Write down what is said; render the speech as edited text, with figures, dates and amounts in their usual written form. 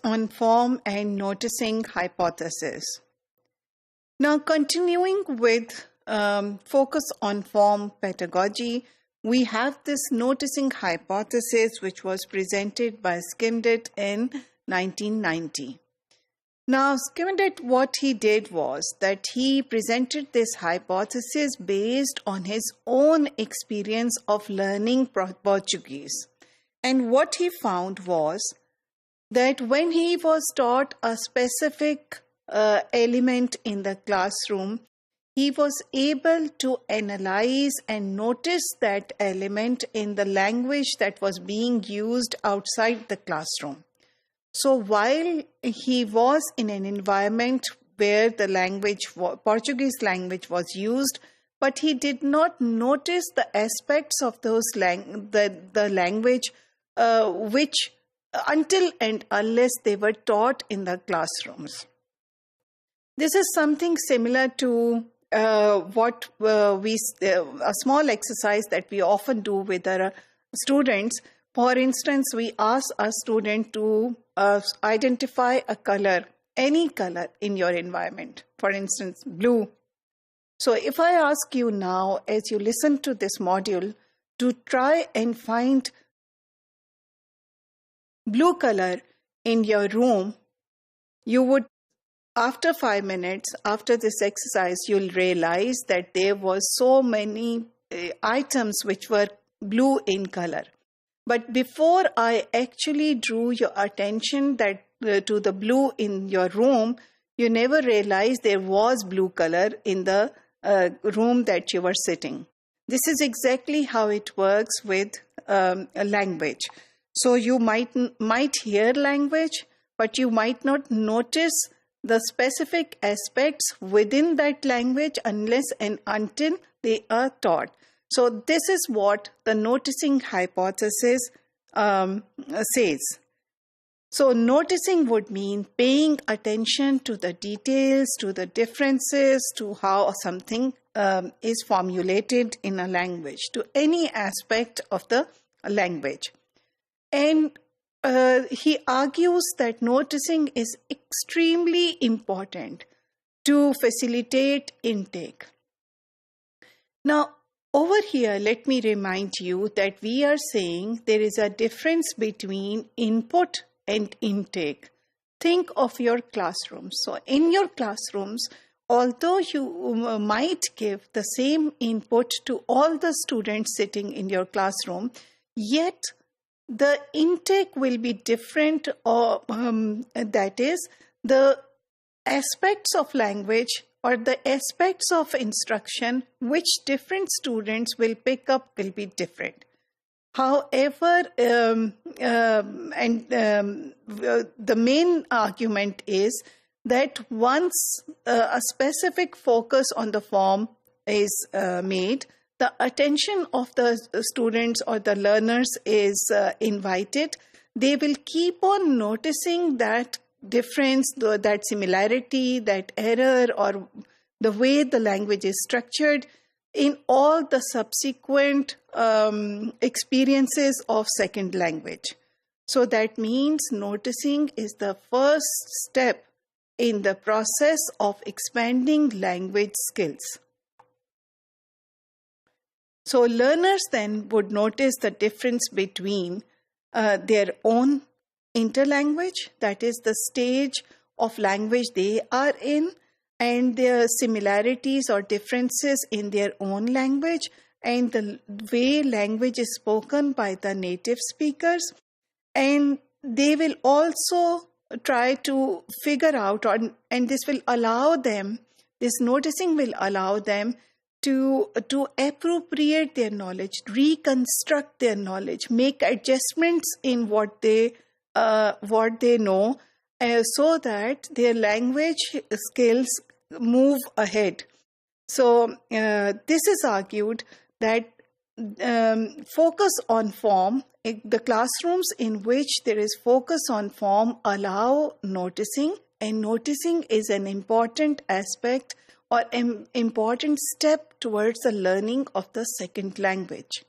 on form and noticing hypothesis. Now, continuing with focus on form pedagogy, we have this noticing hypothesis which was presented by Skimdit in 1990. Now, Skimdit, what he did was that he presented this hypothesis based on his own experience of learning Portuguese. And what he found was that when he was taught a specific element in the classroom, he was able to analyze and notice that element in the language that was being used outside the classroom. So while he was in an environment where the Portuguese language was used, but he did not notice the aspects of those the language which until and unless they were taught in the classrooms. This is something similar to a small exercise that we often do with our students. For instance, we ask a student to identify a color, any color in your environment. For instance, blue. So if I ask you now, as you listen to this module, to try and find blue color in your room, you would, after 5 minutes, after this exercise, you'll realize that there was so many items which were blue in color. But before I actually drew your attention to the blue in your room, you never realized there was blue color in the room that you were sitting. This is exactly how it works with a language. So you might hear language, but you might not notice the specific aspects within that language unless and until they are taught. So this is what the noticing hypothesis says. So noticing would mean paying attention to the details, to the differences, to how something is formulated in a language, to any aspect of the language. And he argues that noticing is extremely important to facilitate intake. Now, over here, let me remind you that we are saying there is a difference between input and intake. Think of your classrooms. So in your classrooms, although you might give the same input to all the students sitting in your classroom, yet the intake will be different, that is, the aspects of language or the aspects of instruction which different students will pick up will be different. However, the main argument is that once a specific focus on the form is made, the attention of the students or the learners is invited. They will keep on noticing that difference, that similarity, that error, or the way the language is structured in all the subsequent experiences of second language. So that means noticing is the first step in the process of expanding language skills. So learners then would notice the difference between their own interlanguage, that is the stage of language they are in, and their similarities or differences in their own language and the way language is spoken by the native speakers. And they will also try to figure out, and this will allow them, this noticing will allow them to appropriate their knowledge, reconstruct their knowledge, make adjustments in what they know, so that their language skills move ahead. So this is argued that focus on form, the classrooms in which there is focus on form allow noticing, and noticing is an important aspect or an important step towards the learning of the second language.